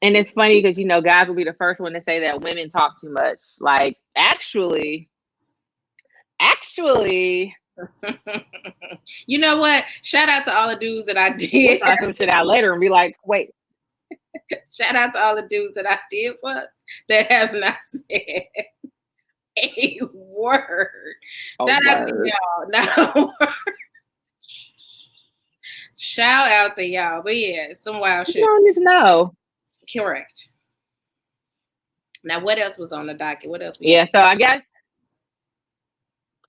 And it's funny because, you know, guys will be the first one to say that women talk too much. Like, actually. You know what? Shout out to all the dudes that I did. We'll start some shit out later and be like, wait. Shout out to all the dudes that I did fuck that have not said a word. Shout out to y'all. Not a word. Shout out to y'all. But yeah, some wild shit. You don't just know. Correct. Now, what else was on the docket? What else? Yeah, so I guess.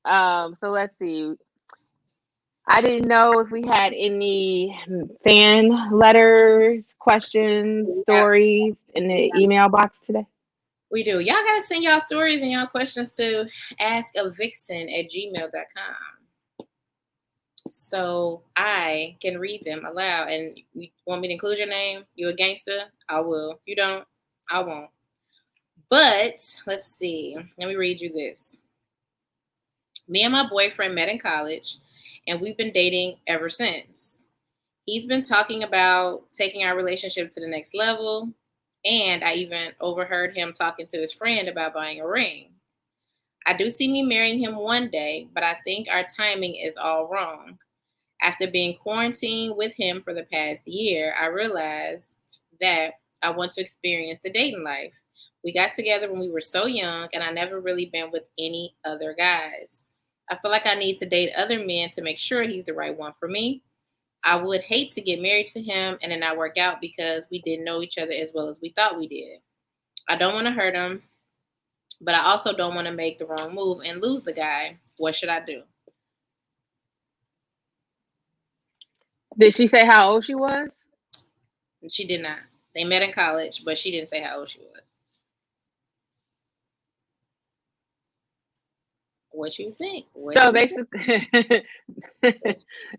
So let's see. I didn't know if we had any fan letters, questions, stories in the email box today. We do. Y'all gotta send y'all stories and y'all questions to askavixen@gmail.com. So I can read them aloud. And you want me to include your name? You a gangster? I will. You don't? I won't. But let's see. Let me read you this. Me and my boyfriend met in college, and we've been dating ever since. He's been talking about taking our relationship to the next level, and I even overheard him talking to his friend about buying a ring. I do see me marrying him one day, but I think our timing is all wrong. After being quarantined with him for the past year, I realized that I want to experience the dating life. We got together when we were so young, and I never really been with any other guys. I feel like I need to date other men to make sure he's the right one for me. I would hate to get married to him and it not work out because we didn't know each other as well as we thought we did. I don't want to hurt him, but I also don't want to make the wrong move and lose the guy. What should I do? Did she say how old she was? She did not. They met in college, but she didn't say how old she was. What you think? So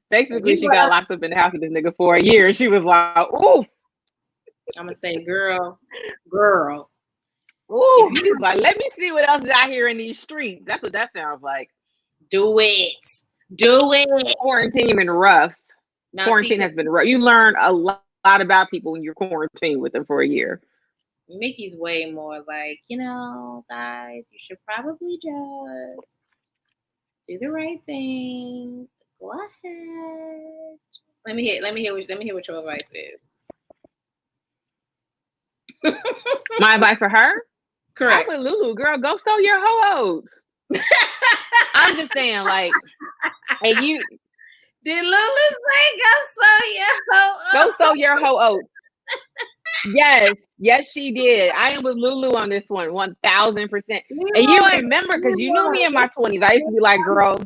basically, she got locked up in the house with this nigga for a year. She was like, "Ooh." I'm gonna say, girl. Ooh. She's like, "Let me see what else is out here in these streets." That's what that sounds like. Do it. Quarantine been rough. Quarantine has been rough. You learn a lot about people when you're quarantined with them for a year. Mickey's way more like, guys, you should probably just do the right thing. Go ahead. Let me hear what your advice is. My advice for her? Correct. I'm with Lulu, girl. Go sow your ho oats. I'm just saying, like, hey, you. Did Lulu say go sow your ho oats? Go sow your ho oats. Yes, she did. I am with Lulu on this one, 1000%. And you remember, because you knew me in my 20s. I used to be like, girl.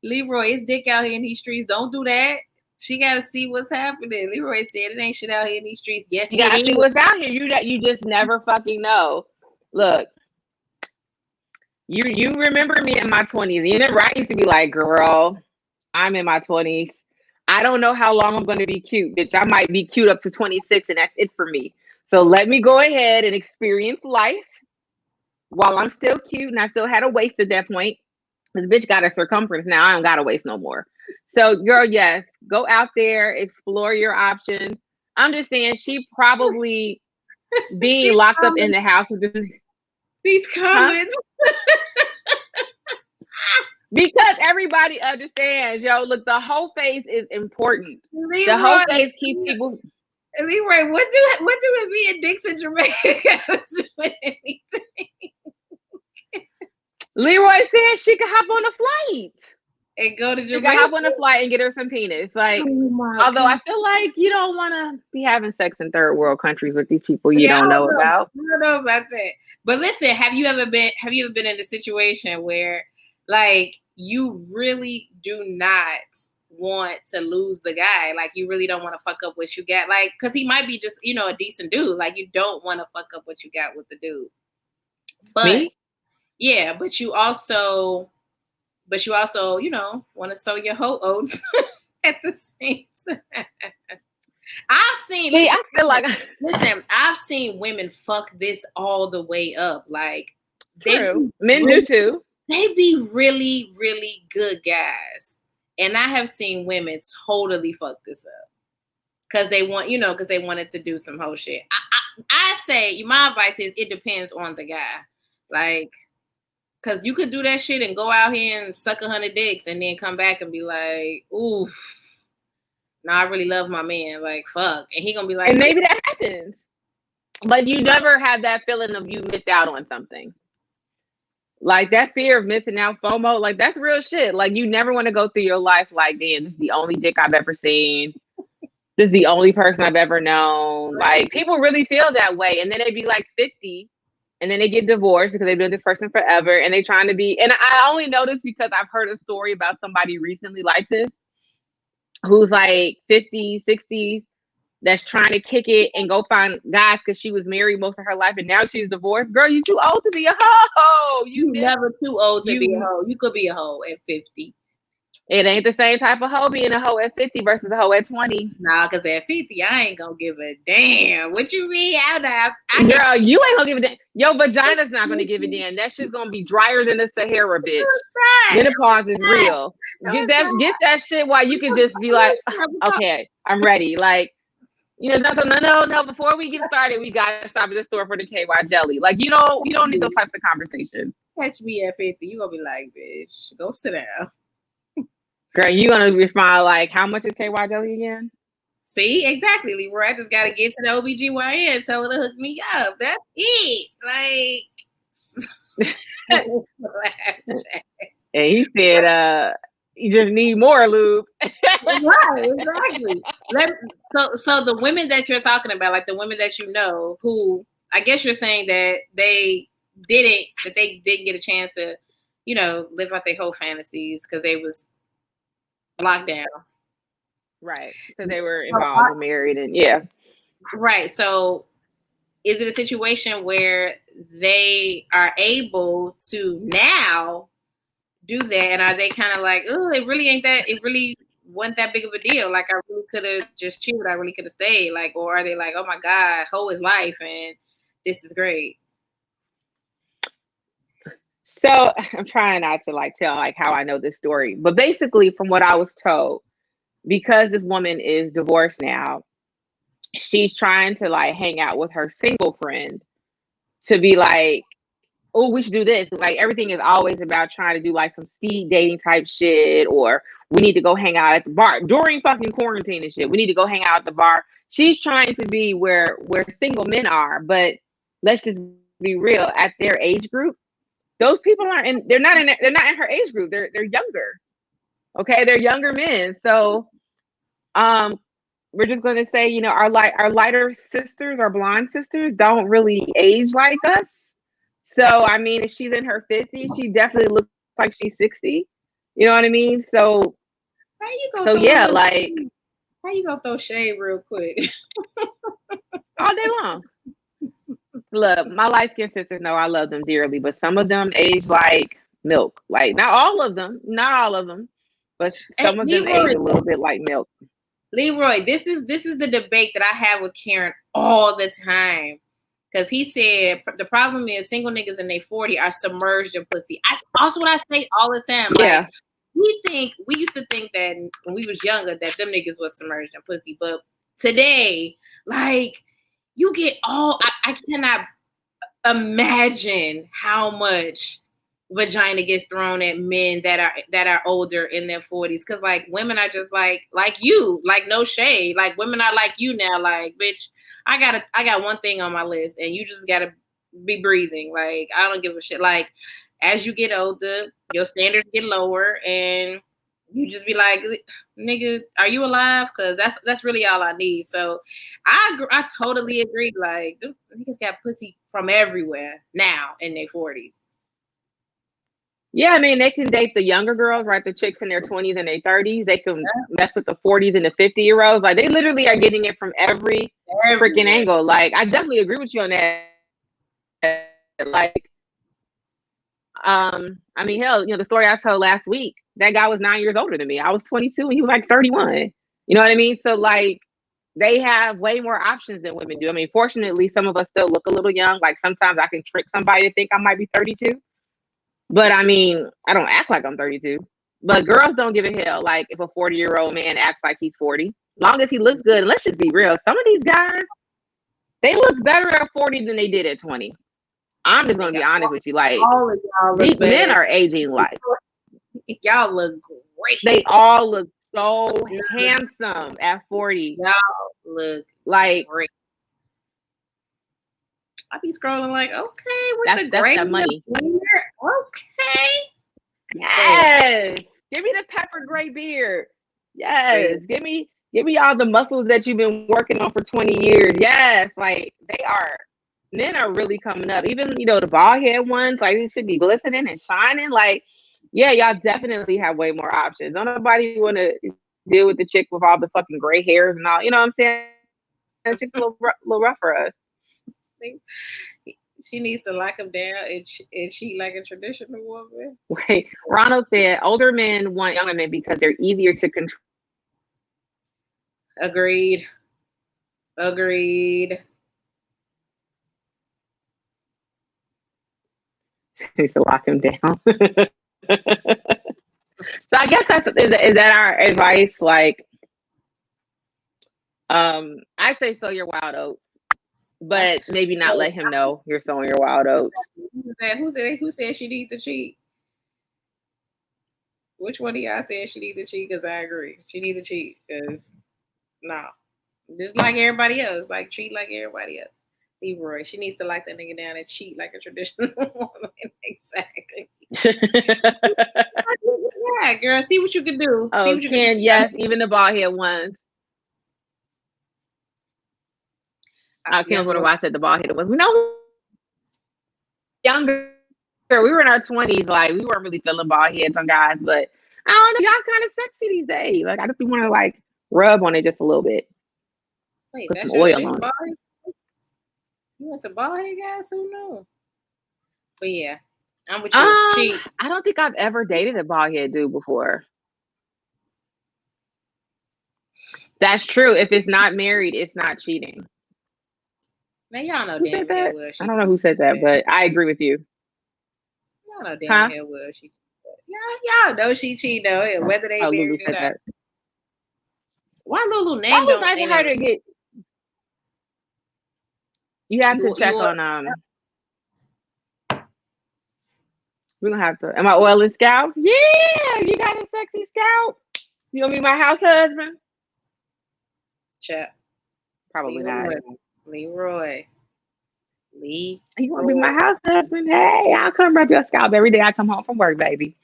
Leroy, it's dick out here in these streets. Don't do that. She got to see what's happening. Leroy said it ain't shit out here in these streets. Yes, you got to see what's out here. You just never fucking know. Look, you remember me in my 20s. You remember I used to be like, girl, I'm in my 20s. I don't know how long I'm going to be cute, bitch. I might be cute up to 26 and that's it for me. So let me go ahead and experience life while I'm still cute and I still had a waist at that point. This bitch got a circumference now. I don't got a waist no more. So girl, yes, go out there, explore your options. I'm just saying she probably being locked up in the house with these comments. Huh? Because everybody understands, yo. Look, the whole face is important. Leroy, the whole face keeps people. Leroy, what do it be in Dixon, Jamaica? Leroy said she could hop on a flight. and go to She Jamaica. can hop on a flight and get her some penis. Like, although God. I feel like you don't want to be having sex in third world countries with these people you Yeah, don't know about. I don't know about that. But listen, have you ever been in a situation where like you really do not want to lose the guy? Like you really don't want to fuck up what you got? Like, because he might be just, a decent dude. Like you don't want to fuck up what you got with the dude. But Me? yeah, but you also, want to sow your hoe oats at the same time. I feel like listen, I've seen women fuck this all the way up. Like true. Men do too. They be really, really good guys. And I have seen women totally fuck this up. Because they want, because they wanted to do some whole shit. I say, my advice is it depends on the guy. Like, because you could do that shit and go out here and suck 100 dicks and then come back and be like, ooh, I really love my man. Like, fuck. And he gonna be like, and maybe that happens. But you never have that feeling of you missed out on something. Like that fear of missing out, FOMO, like that's real shit. Like you never want to go through your life like, damn, this is the only dick I've ever seen. This is the only person I've ever known. Like people really feel that way. And then they be like 50 and then they get divorced because they've been with this person forever and they trying to be, and I only know this because I've heard a story about somebody recently like this, who's like 50s, 60s, that's trying to kick it and go find guys because she was married most of her life and now she's divorced. Girl, you too old to be a hoe. You never too old to be a hoe. You could be a hoe at 50. It ain't the same type of hoe being a hoe at 50 versus a hoe at 20. Nah, because at 50, I ain't gonna give a damn. What you mean? Girl, you ain't gonna give a damn. Your vagina's not gonna give a damn. That shit's gonna be drier than the Sahara, bitch. Menopause is real. Get that shit while you can just be like, okay, I'm ready. Like, no. Before we get started, we gotta stop at the store for the KY jelly. Like, you don't need those types of conversations. Catch me at 50, you gonna be like, bitch, go sit down. Girl, you gonna respond like, how much is KY jelly again? See, exactly, Leroy. I just gotta get to the OBGYN, tell her to hook me up. That's it. Like, and he said, you just need more lube. Right, exactly. So the women that you're talking about, like the women that you know, who I guess you're saying that they didn't get a chance to, live out their whole fantasies because they was locked down. Right. Because they were involved and married and yeah. Right. So is it a situation where they are able to now do that? And are they kind of like, oh, it really wasn't that big of a deal. Like I really could have just chilled. I really could have stayed. Like, or are they like, oh my God, hoe is life and this is great. So I'm trying not to like tell like how I know this story, but basically from what I was told, because this woman is divorced now, she's trying to like hang out with her single friend to be like, oh, we should do this. Like everything is always about trying to do like some speed dating type shit, or we need to go hang out at the bar during fucking quarantine and shit. We need to go hang out at the bar. She's trying to be where single men are, but let's just be real. At their age group, those people they're not in her age group. They're younger. Okay, they're younger men. So we're just going to say, our lighter sisters, our blonde sisters don't really age like us. So, I mean, if she's in her 50s, she definitely looks like she's 60. You know what I mean? So, how you go how you gonna throw shade real quick? All day long. Look, my light-skinned sisters know I love them dearly, but some of them age like milk. Like, not all of them, but some of them age a little bit like milk. Leroy, this is the debate that I have with Karen all the time. Because he said the problem is single niggas in their 40 are submerged in pussy. Also what I say all the time. Yeah. Like, we used to think that when we was younger that them niggas was submerged in pussy. But today, like, you get I cannot imagine how much vagina gets thrown at men that are older in their 40s, because like women are just like you, like no shade, like women are like you now, like bitch, I got one thing on my list and you just gotta be breathing. Like I don't give a shit. Like as you get older, your standards get lower and you just be like, nigga, are you alive? Because that's really all I need. So I totally agree. Like, niggas got pussy from everywhere now in their 40s. Yeah, I mean, they can date the younger girls, right? The chicks in their 20s and their 30s. They can mess with the 40s and the 50-year-olds. Like, they literally are getting it from every freaking angle. Like, I definitely agree with you on that. Like, I mean, hell, the story I told last week, that guy was 9 years older than me. I was 22 and he was like 31. You know what I mean? So, like, they have way more options than women do. I mean, fortunately, some of us still look a little young. Like, sometimes I can trick somebody to think I might be 32. But I mean, I don't act like I'm 32. But girls don't give a hell. Like, if a 40-year-old man acts like he's 40, long as he looks good. And let's just be real. Some of these guys, they look better at 40 than they did at 20. I'm just going to be honest with you. Like, these men are aging like. Y'all look great. They all look so handsome at 40. Y'all look like great. I be scrolling like, okay, with that's that money. Okay. Yes. Give me the pepper gray beard. Yes. Give me all the muscles that you've been working on for 20 years. Yes. Like, men are really coming up. Even, the bald head ones, like, they should be glistening and shining. Like, yeah, y'all definitely have way more options. Don't nobody want to deal with the chick with all the fucking gray hairs and all. You know what I'm saying? That chick's a little rough for us. She needs to lock him down and cheat like a traditional woman. Wait, Ronald said older men want young women because they're easier to control. Agreed. Needs to lock him down. So I guess is that our advice? Like, I say sow your wild oats, but maybe not let him know you're sowing your wild oats. Who said she needs to cheat? Which one of y'all said she needs to cheat? Because I agree, she needs to cheat. Because just like everybody else, like treat like everybody else. Leroy, she needs to lock that nigga down and cheat like a traditional woman. Exactly. Yeah, girl, see what you can do. Oh, see what you can yes, even the bald head ones. I can't go to watch the bald head ones. We know younger. We were in our 20s. Like, we weren't really feeling bald heads on guys, but I don't know. Y'all kind of sexy these days. Like, I just want to like rub on it just a little bit. Wait, put some oil on it. You want some bald head guys? Who knows? But yeah, I'm with you. I don't think I've ever dated a bald head dude before. That's true. If it's not married, it's not cheating. Now y'all know damn hell well. I don't know who said that, but I agree with you. Y'all know damn hell well she. Y'all know she cheat though. Whether they married or not. Why Lulu name don't? I heard her get. You have to check on we're gonna have to. Am I oiling scalp? Yeah, you got a sexy scalp. You gonna be my house husband? Chat. Probably not. Leroy. You wanna be my house husband? Hey, I'll come rub your scalp every day I come home from work, baby.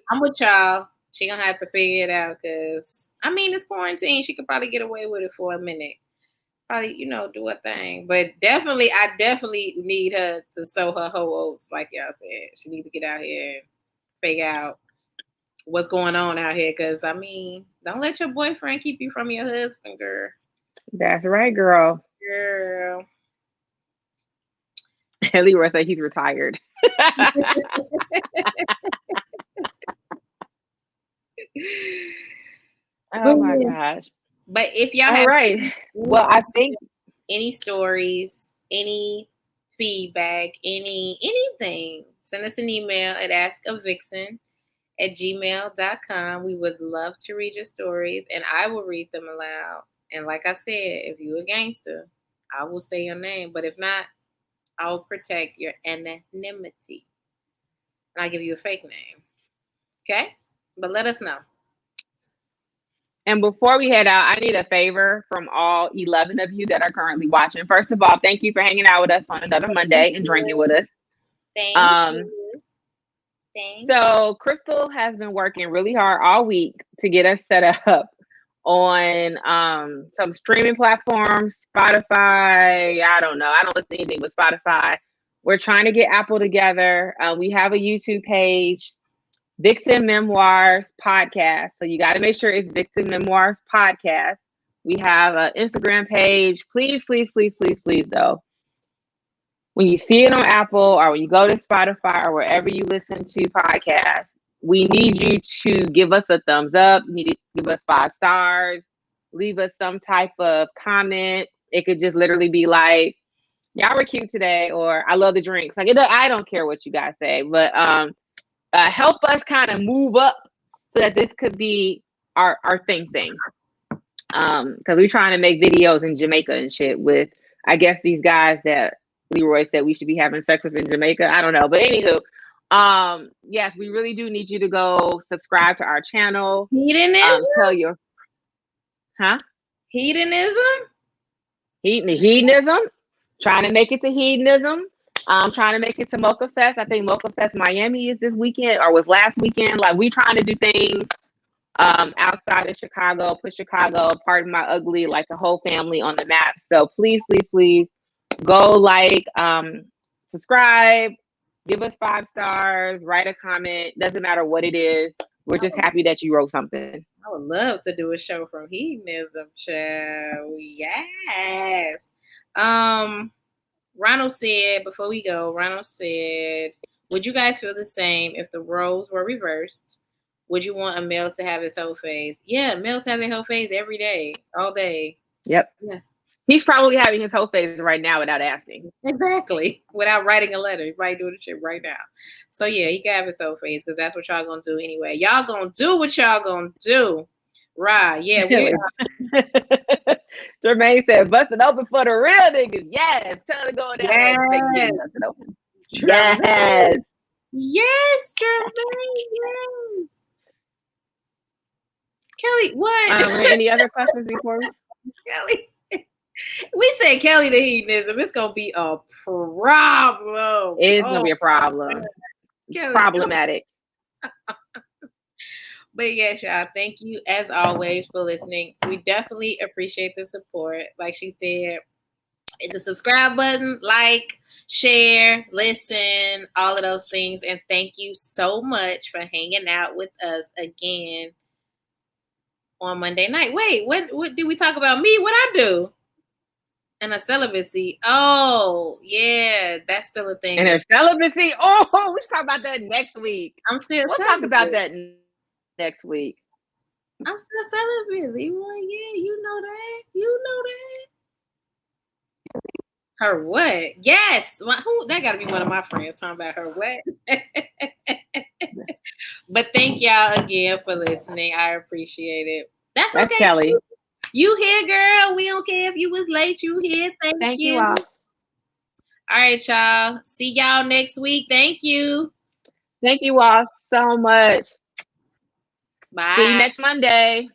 I'm with y'all. She gonna have to figure it out because I mean it's quarantine. She could probably get away with it for a minute. Probably, do a thing. But I definitely need her to sow her hoe oats, like y'all said. She need to get out here and figure out what's going on out here. Because, I mean, don't let your boyfriend keep you from your husband, girl. That's right, girl. Girl. Leroy said he's retired. Oh, my gosh. But if y'all have well, I think any stories, any feedback, anything, send us an email at askavixen@gmail.com. We would love to read your stories and I will read them aloud. And like I said, if you're a gangster, I will say your name. But if not, I will protect your anonymity. And I'll give you a fake name. Okay? But let us know. And before we head out, I need a favor from all 11 of you that are currently watching. First of all, thank you for hanging out with us on another Monday and drinking with us. Thank you. Thanks. So Crystal has been working really hard all week to get us set up on some streaming platforms, Spotify. I don't know. I don't listen to anything but Spotify. We're trying to get Apple together. We have a YouTube page, Vixen Memoirs Podcast. So you got to make sure it's Vixen Memoirs Podcast. We have an Instagram page. Please, please, please, please, please, though. When you see it on Apple or when you go to Spotify or wherever you listen to podcasts, we need you to give us a thumbs up. You need to give us 5 stars. Leave us some type of comment. It could just literally be like, y'all were cute today, or I love the drinks. Like, I don't care what you guys say, but help us kind of move up so that this could be our thing. Because we're trying to make videos in Jamaica and shit with, I guess, these guys that Leroy said we should be having sex with in Jamaica. I don't know. But anywho, yes, we really do need you to go subscribe to our channel. Hedonism? Tell your Hedonism? Hedonism. Trying to make it to hedonism. Trying to make it to Mocha Fest. I think Mocha Fest Miami is this weekend or was last weekend. Like, we trying to do things outside of Chicago, put Chicago, pardon my ugly, like the whole family on the map. So please, please, please go like, subscribe, give us 5 stars, write a comment. Doesn't matter what it is. We're just happy that you wrote something. I would love to do a show from Hedonism Show. Yes. Ronald said, before we go, would you guys feel the same if the roles were reversed? Would you want a male to have his whole phase? Yeah, males have their whole phase every day, all day. Yep. Yeah. He's probably having his whole phase right now without asking. Exactly. Without writing a letter. He's probably doing the shit right now. So yeah, he can have his whole phase because that's what y'all gonna do anyway. Y'all gonna do what y'all gonna do. Right. Yeah. Jermaine said, busting open for the real niggas. Yes. Tell them going down there. Yes. Yes, Jermaine. Yes. Kelly, what? Any other questions before we? Kelly. We say Kelly the hedonism. It's gonna be a problem. It's gonna be a problem. Kelly, problematic. But yes, y'all, thank you as always for listening. We definitely appreciate the support. Like she said, hit the subscribe button, like, share, listen, all of those things. And thank you so much for hanging out with us again on Monday night. Wait, what did we talk about? Me? What I do? And a celibacy. Oh, yeah, that's still a thing. And a celibacy. Oh, we should talk about that next week. I'm still. We'll talk about that next week. I'm still celibate. Well, yeah, you know that. You know that. Her what? Yes. That got to be one of my friends talking about her what. But thank y'all again for listening. I appreciate it. That's okay. Kelly. You here, girl. We don't care if you was late. You here. Thank you. All. All right, y'all. See y'all next week. Thank you. Thank you all so much. Bye. See you next Monday.